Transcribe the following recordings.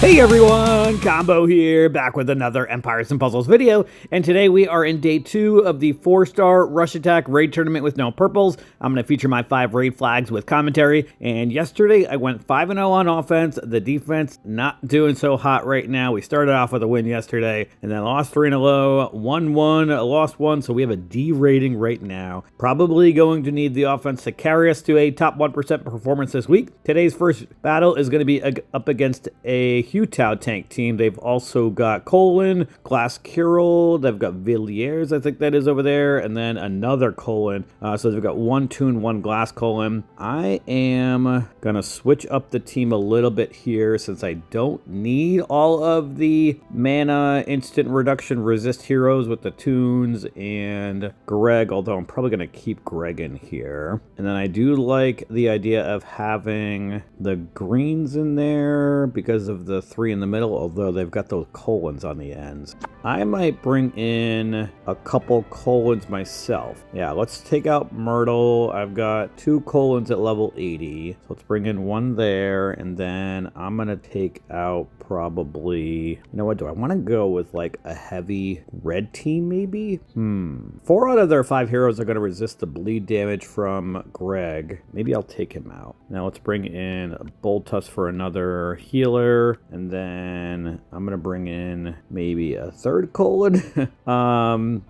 Hey everyone, Combo here, back with another Empires and Puzzles video, and today we are in day 2 of the 4-star Rush Attack Raid Tournament with no purples. I'm going to feature my 5 raid flags with commentary, and yesterday I went 5-0 on offense. The defense not doing so hot right now. We started off with a win yesterday, and then lost 3 in a row, won 1, lost 1, so we have a D rating right now. Probably going to need the offense to carry us to a top 1% performance this week. Today's first battle is going to be up against a Hu Tao tank team. They've also got Colin, Glass Curel, they've got Villiers, I think that is over there, and then another Colin. So they've got 1 Toon, 1 Glass Colin. I am gonna switch up the team a little bit here since I don't need all of the mana instant reduction resist heroes with the Toons and Greg, although I'm probably gonna keep Greg in here. And then I do like the idea of having the greens in there because of the 3 in the middle, although they've got those colons on the ends. I might bring in a couple colons myself. Yeah, let's take out Myrtle. I've got 2 colons at level 80. So let's bring in 1 there, and then I'm gonna take out probably, you know what, do I want to go with like a heavy red team maybe? 4 out of their 5 heroes are going to resist the bleed damage from Greg. Maybe I'll take him out. Now let's bring in a Boltus for another healer, and then I'm going to bring in maybe a 3rd colon.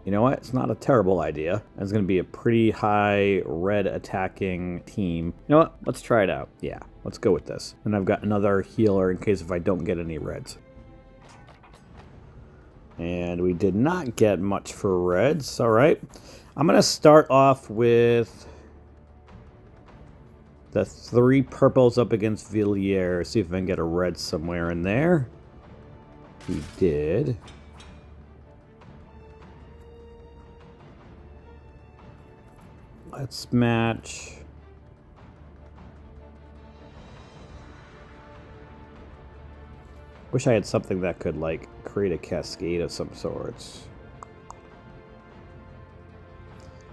You know what, it's not a terrible idea. It's going to be a pretty high red attacking team. You know what, let's try it out. Yeah, let's go with this. And I've got another healer in case if I don't get any reds. And we did not get much for reds. All right. I'm going to start off with the 3 purples up against Villiers. See if I can get a red somewhere in there. We did. Let's match. Wish I had something that could, like, create a cascade of some sorts.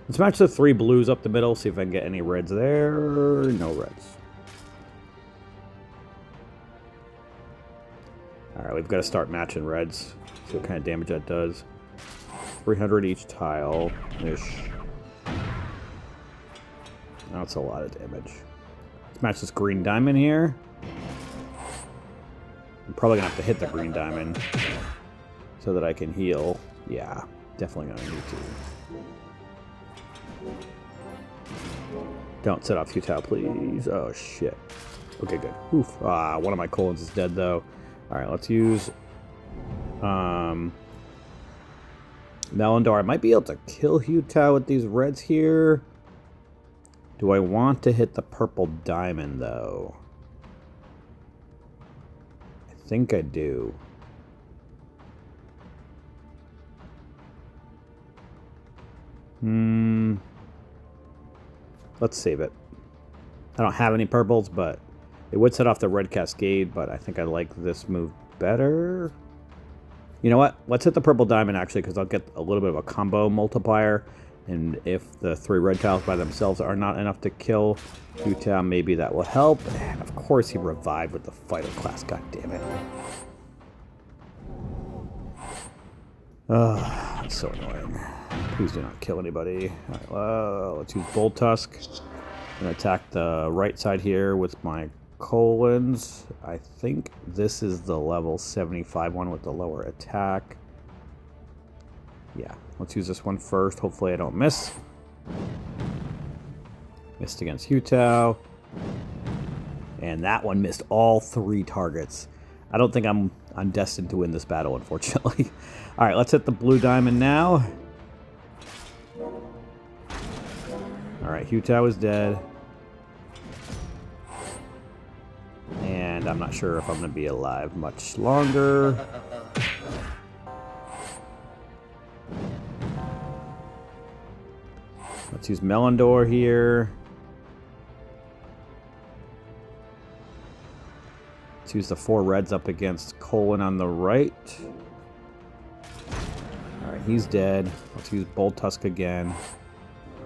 Let's match the 3 blues up the middle, see if I can get any reds there. No reds. Alright, we've got to start matching reds. See what kind of damage that does. 300 each tile-ish. That's a lot of damage. Let's match this green diamond here. I'm probably going to have to hit the green diamond so that I can heal. Yeah, definitely going to need to. Don't set off Hu Tao, please. Oh, shit. Okay, good. Oof. Ah, one of my colons is dead, though. All right, let's use Melindor. I might be able to kill Hu Tao with these reds here. Do I want to hit the purple diamond, though? I think I do. Let's save it. I don't have any purples, but it would set off the red cascade, but I think I like this move better. You know what? Let's hit the purple diamond, actually, because I'll get a little bit of a combo multiplier. And if the 3 red tiles by themselves are not enough to kill Hu Tao, maybe that will help. And of course he revived with the fighter class, god damn it. That's so annoying. Please do not kill anybody. Alright, well, let's use Boltusk. I'm gonna attack the right side here with my colons. I think this is the level 75 one with the lower attack. Yeah, let's use this one first. Hopefully I don't miss. Missed against Hu Tao. And that one missed all 3 targets. I don't think I'm destined to win this battle, unfortunately. All right, let's hit the blue diamond now. All right, Hu Tao is dead. And I'm not sure if I'm going to be alive much longer. Let's use Melindor here. Let's use the 4 reds up against Colin on the right. Alright, he's dead. Let's use Boltusk again.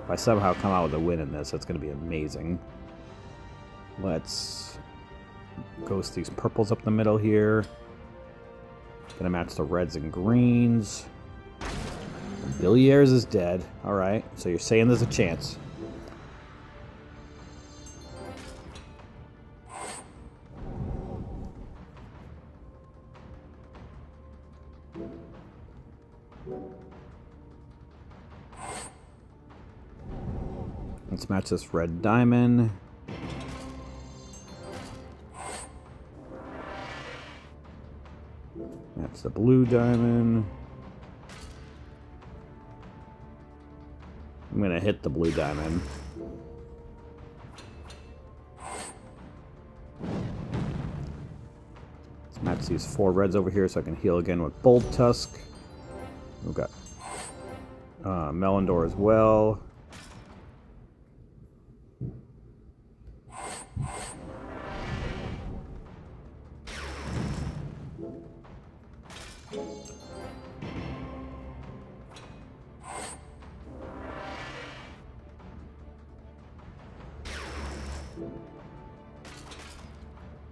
If I somehow come out with a win in this, that's going to be amazing. Let's ghost these purples up the middle here. Gonna match the reds and greens. Villiers is dead. Alright, so you're saying there's a chance. Let's match this red diamond. That's the blue diamond. I'm gonna hit the blue diamond. Let's match these 4 reds over here so I can heal again with Bold Tusk. We've got Melindor as well.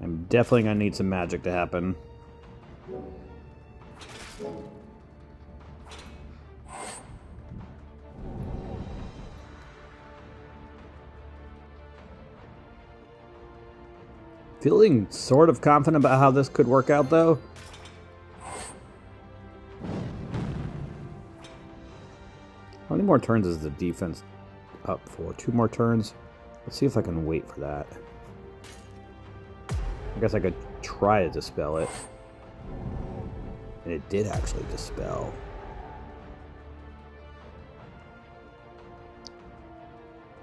I'm definitely going to need some magic to happen. Feeling sort of confident about how this could work out, though. How many more turns is the defense up for? 2 more turns? Let's see if I can wait for that. I guess I could try to dispel it. And it did actually dispel.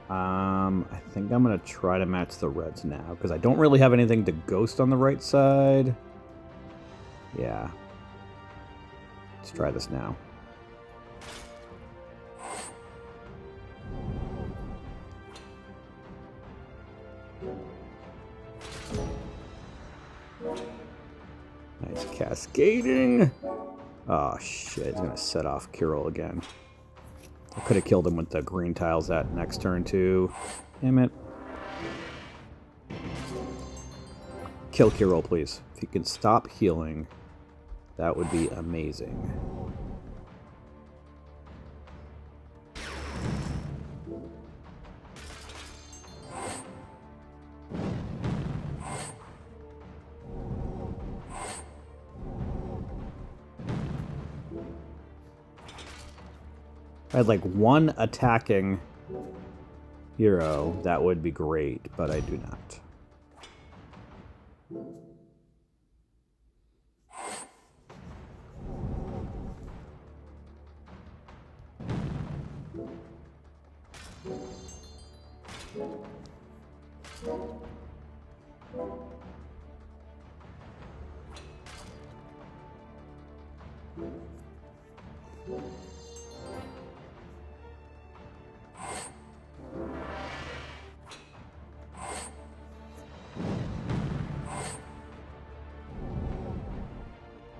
I think I'm going to try to match the reds now, because I don't really have anything to ghost on the right side. Yeah. Let's try this now. Nice cascading. Oh shit, it's gonna set off Kirill again. I could have killed him with the green tiles that next turn too. Damn it. Kill Kirill, please. If you can stop healing, that would be amazing. I had like 1 attacking hero, that would be great, but I do not.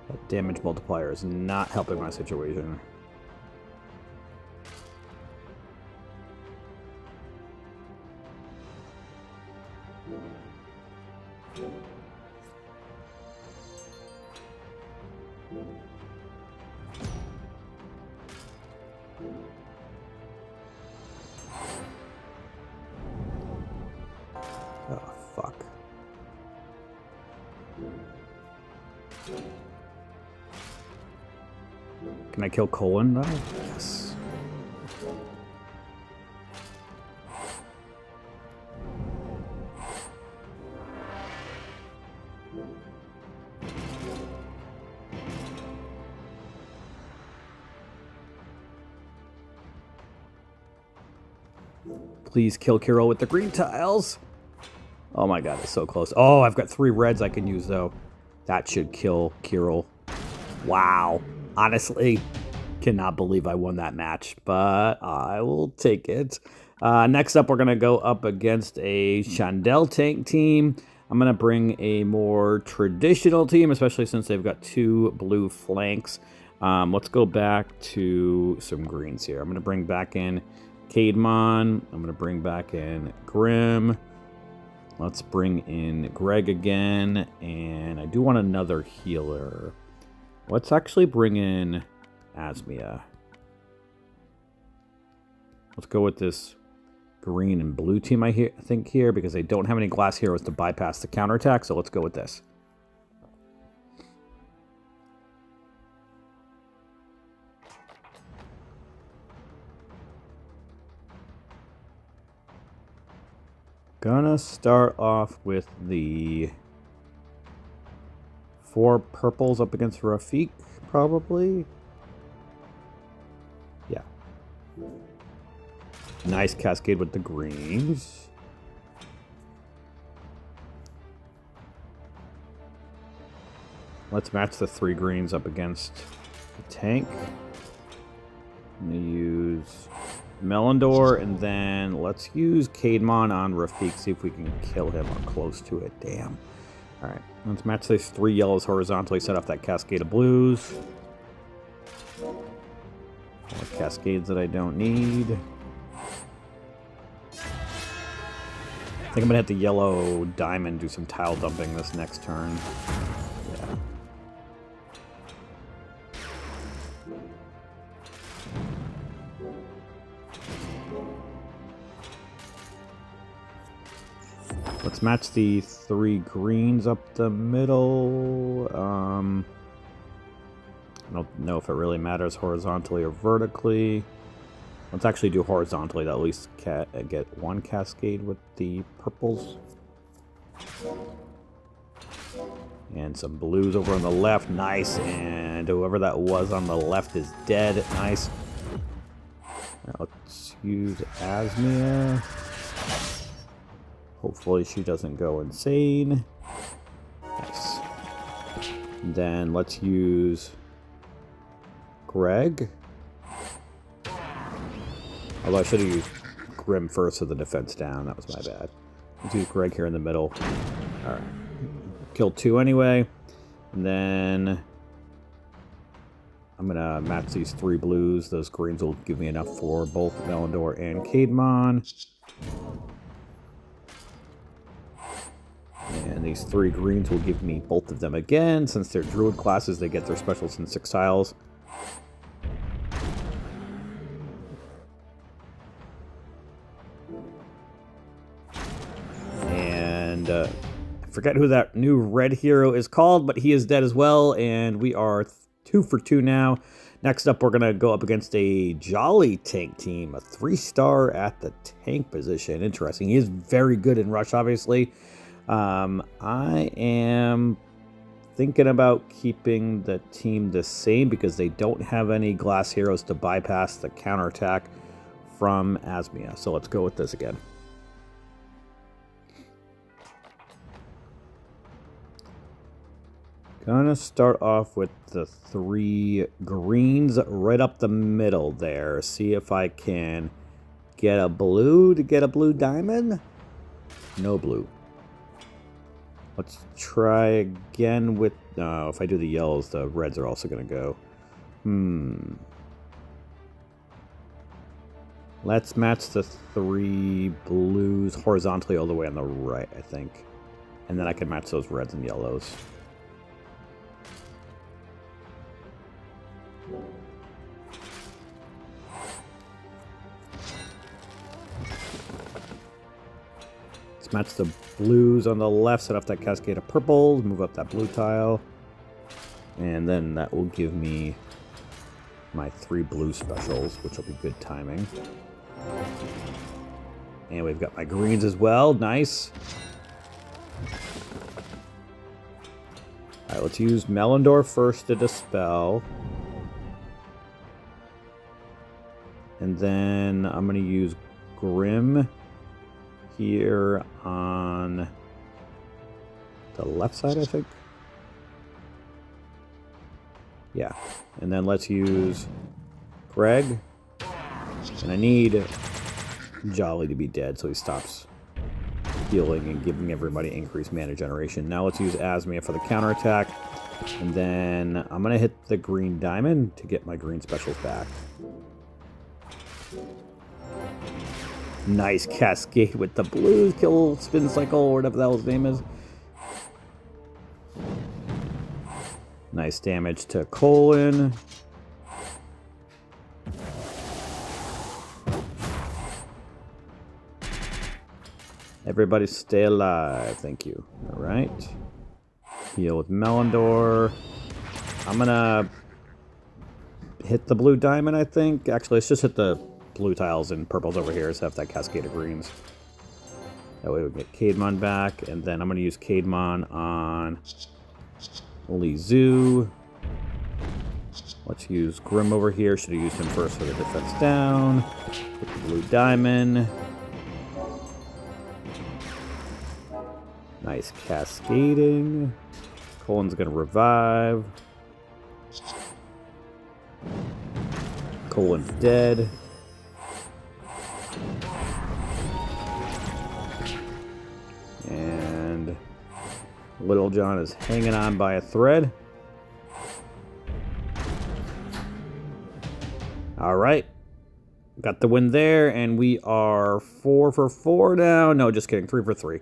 That damage multiplier is not helping my situation. Oh, fuck. Can I kill Colin now? Yes. Please kill Kirill with the green tiles. Oh my god, it's so close. Oh, I've got 3 reds I can use, though. That should kill Kirill. Wow. Honestly, cannot believe I won that match, but I will take it. Next up, we're going to go up against a Chandel tank team. I'm going to bring a more traditional team, especially since they've got 2 blue flanks. Let's go back to some greens here. I'm going to bring back in Caedmon. I'm going to bring back in Grim. Let's bring in Greg again. And I do want another healer. Let's actually bring in Asmia. Let's go with this green and blue team, I think, here, because they don't have any glass heroes to bypass the counterattack, so let's go with this. Gonna start off with the 4 purples up against Rafik, probably. Yeah. Nice cascade with the greens. Let's match the 3 greens up against the tank. I'm going to use Melindor, and then let's use Kademon on Rafik, see if we can kill him or close to it. Damn. Alright, let's match these 3 yellows horizontally, set off that cascade of blues. More cascades that I don't need. I think I'm going to hit the yellow diamond, do some tile dumping this next turn. Yeah. Let's match the 3 greens up the middle. I don't know if it really matters horizontally or vertically. Let's actually do horizontally to at least get 1 cascade with the purples. And some blues over on the left. Nice. And whoever that was on the left is dead. Nice. Now let's use Asmia. Hopefully she doesn't go insane. Nice. And then let's use Greg. Although I should have used Grim first with the defense down. That was my bad. Let's use Greg here in the middle. Alright. Kill 2 anyway. And then I'm going to match these 3 blues. Those greens will give me enough for both Melindor and Kademon. And these 3 greens will give me both of them again. Since they're druid classes, they get their specials in 6 tiles. And I forget who that new red hero is called, but he is dead as well. And we are 2 for 2 now. Next up, we're going to go up against a Jolly tank team. A 3-star at the tank position. Interesting. He is very good in Rush, obviously. I am thinking about keeping the team the same because they don't have any glass heroes to bypass the counterattack from Asmia. So let's go with this again. Gonna start off with the 3 greens right up the middle there. See if I can get a blue to get a blue diamond. No blue. Let's try again with... No, if I do the yellows, the reds are also going to go. Let's match the 3 blues horizontally all the way on the right, I think. And then I can match those reds and yellows. Match the blues on the left, set off that cascade of purples, move up that blue tile, and then that will give me my 3 blue specials, which will be good timing. And we've got my greens as well. Nice. Alright, let's use Melindor first to dispel. And then I'm going to use Grim here on the left side, I think. Yeah. And then let's use Greg. And I need Jolly to be dead so he stops healing and giving everybody increased mana generation. Now let's use Asmia for the counterattack. And then I'm going to hit the green diamond to get my green specials back. Nice cascade with the blues. Kill spin cycle or whatever the hell his name is. Nice damage to Colin. Everybody stay alive. Thank you. All right. Heal with Melindor. I'm gonna hit the blue diamond, I think. Actually, let's just hit the blue tiles and purples over here, so have that cascade of greens. That way we get Cademon back, and then I'm gonna use Cademon on Lizu. Let's use Grim over here. Should have used him first for the defense down. Hit the blue diamond. Nice cascading. Colin's gonna revive. Colin's dead. And Little John is hanging on by a thread. All right. Got the win there, and we are 4 for 4 now. No, just kidding. 3 for 3.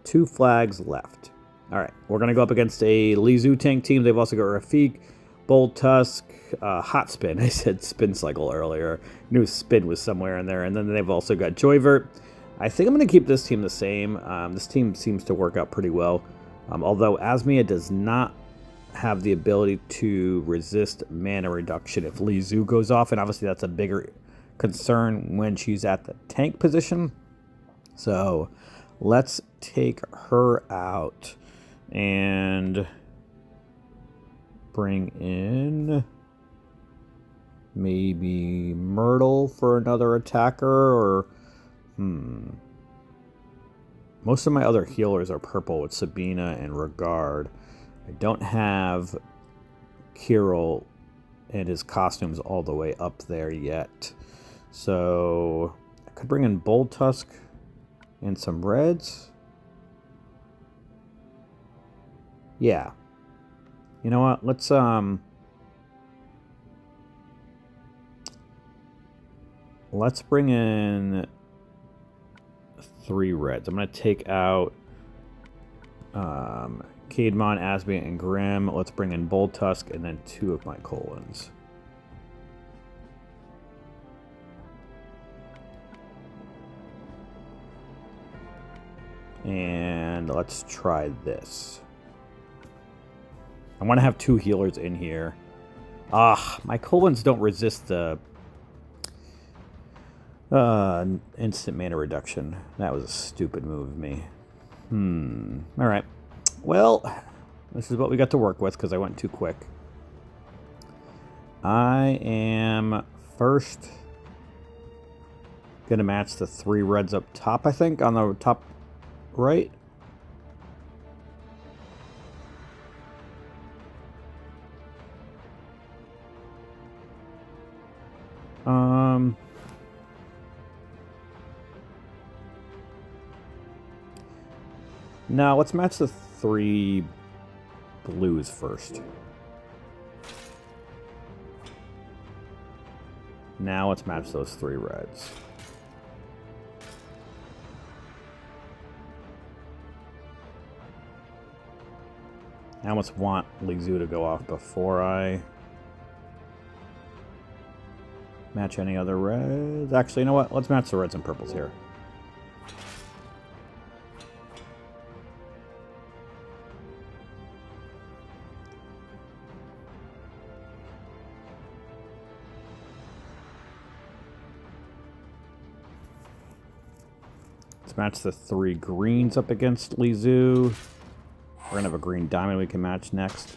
2 flags left. All right, we're going to go up against a Lizu tank team. They've also got Rafik, Bold Tusk, Hot Spin. I said Spin Cycle earlier. Knew Spin was somewhere in there. And then they've also got Joyvert. I think I'm going to keep this team the same. This team seems to work out pretty well. Although Asmia does not have the ability to resist mana reduction if Lizu goes off. And obviously that's a bigger concern when she's at the tank position. So let's take her out and bring in maybe Myrtle for another attacker, or most of my other healers are purple with Sabina and Regard. I don't have Kirill and his costumes all the way up there yet. So I could bring in Bold Tusk and some reds. Yeah. You know what? Let's bring in 3 reds. I'm gonna take out Cademon, Asmia, and Grim. Let's bring in Bold Tusk and then 2 of my Colons. And let's try this. I want to have 2 healers in here. My Colons don't resist the instant mana reduction. That was a stupid move of me. Alright. Well, this is what we got to work with because I went too quick. I am first going to match the 3 reds up top, I think, on the top right. Now let's match the 3 blues first. Now let's match those 3 reds. I almost want Lizu to go off before I match any other reds. Actually, you know what? Let's match the reds and purples here. Let's match the 3 greens up against Lizu. We're going to have a green diamond we can match next.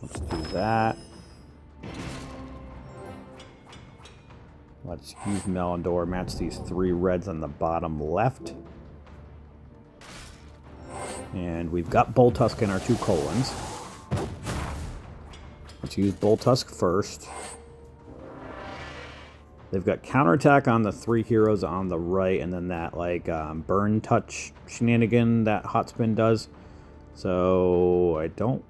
Let's do that. Let's use Melindor, match these 3 reds on the bottom left. And we've got Bold Tusk in our 2 Colons. Let's use Bold Tusk first. They've got counterattack on the 3 heroes on the right, and then that like burn touch shenanigan that Hot Spin does. So I don't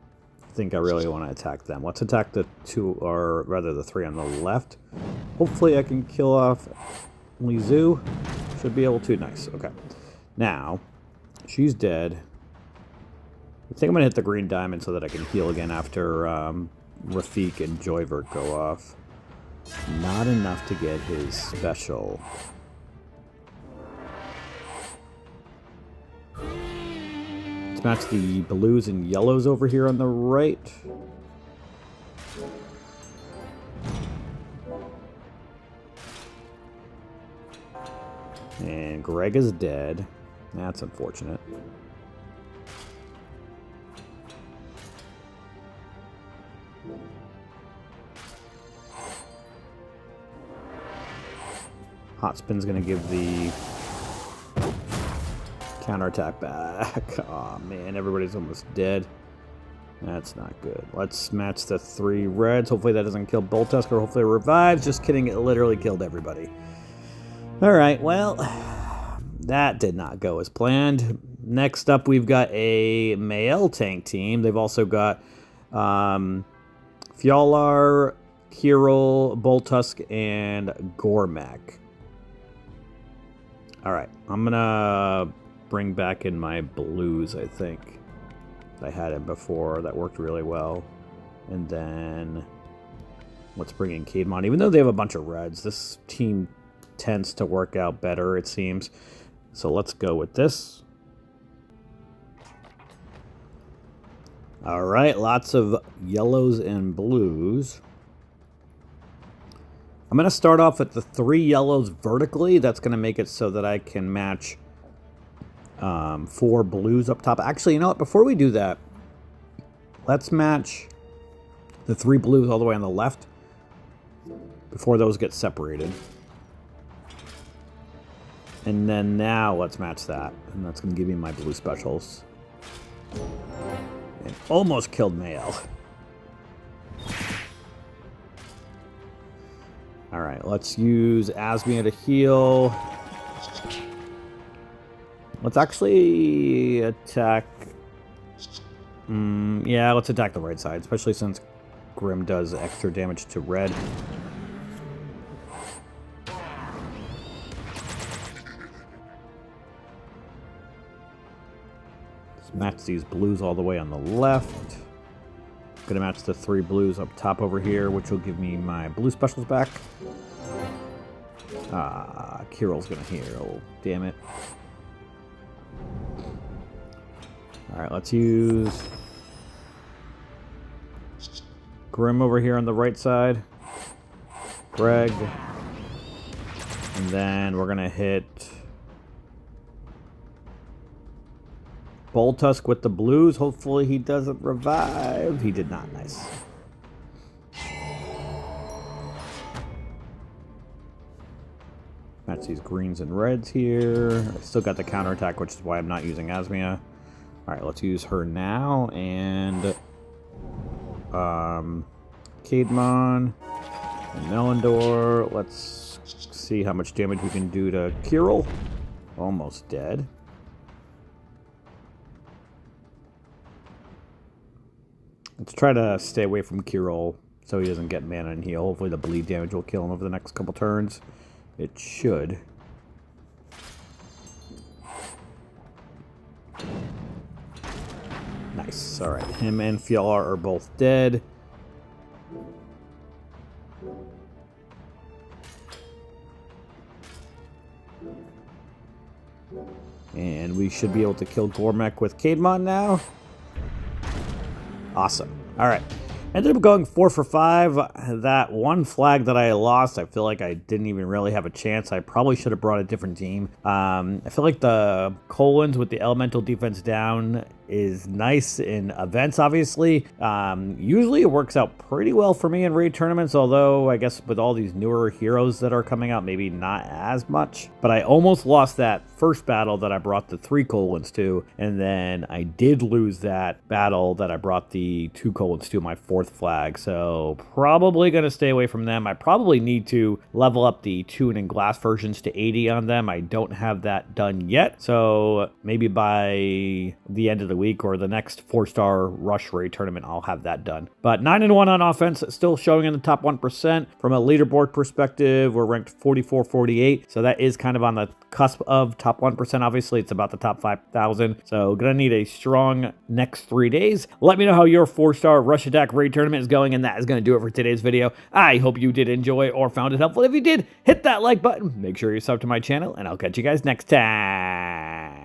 think I really want to attack them. Let's attack the 2, or rather the 3 on the left. Hopefully I can kill off Lizu. Should be able to. Nice. Okay. Now, she's dead. I think I'm going to hit the green diamond so that I can heal again after Rafik and Joyvert go off. Not enough to get his special. Let's match the blues and yellows over here on the right. And Greg is dead. That's unfortunate. Hot Spin's gonna give the counterattack back. Oh man, everybody's almost dead. That's not good. Let's match the 3 reds. Hopefully that doesn't kill Boltusk, or hopefully it revives. Just kidding, it literally killed everybody. Alright, well, that did not go as planned. Next up, we've got a Mael tank team. They've also got Fjalar, Kirill, Boltusk, and Gormak. Alright, I'm gonna bring back in my blues, I think. I had it before. That worked really well. And then let's bring in Caedmon. Even though they have a bunch of reds, this team tends to work out better, it seems. So let's go with this. Alright, lots of yellows and blues. I'm going to start off with the 3 yellows vertically. That's going to make it so that I can match 4 blues up top. Actually, you know what? Before we do that, let's match the 3 blues all the way on the left before those get separated. And then now let's match that. And that's going to give me my blue specials. And almost killed Mael. Alright, let's use Asmia to heal. Let's actually attack... yeah, let's attack the right side, especially since Grim does extra damage to red. Let's match these blues all the way on the left. Gonna match the 3 blues up top over here, which will give me my blue specials back. Kirill's gonna heal. Damn it. Alright, let's use Grim over here on the right side. Greg. And then we're gonna hit Boltusk with the blues. Hopefully he doesn't revive. He did not. Nice. Match these greens and reds here. I still got the counterattack, which is why I'm not using Asmia. Alright, let's use her now. And Caedmon and Melindor. Let's see how much damage we can do to Kirill. Almost dead. Let's try to stay away from Kirill so he doesn't get mana and heal. Hopefully the bleed damage will kill him over the next couple turns. It should. Nice. Alright, him and Fjalar are both dead. And we should be able to kill Gormak with Caedmon now. Awesome. Alright. Ended up going 4 for 5. That one flag that I lost, I feel like I didn't even really have a chance. I probably should have brought a different team. I feel like the Colons with the elemental defense down is nice in events, obviously. Usually it works out pretty well for me in raid tournaments, although I guess with all these newer heroes that are coming out, maybe not as much. But I almost lost that first battle that I brought the 3 Colons to, and then I did lose that battle that I brought the 2 Colons to, my 4th flag, so probably going to stay away from them. I probably need to level up the Tune and Glass versions to 80 on them. I don't have that done yet, so maybe by the end of the week or the next 4-star rush raid tournament, I'll have that done. But 9-1 on offense, still showing in the top 1%. From a leaderboard perspective, we're ranked 44-48, so that is kind of on the cusp of top 1%. Obviously, it's about the top 5,000, so gonna need a strong next 3 days. Let me know how your 4-star Rush Attack Raid Tournament is going, and that is gonna do it for today's video. I hope you did enjoy or found it helpful. If you did, hit that like button, make sure you sub to my channel, and I'll catch you guys next time.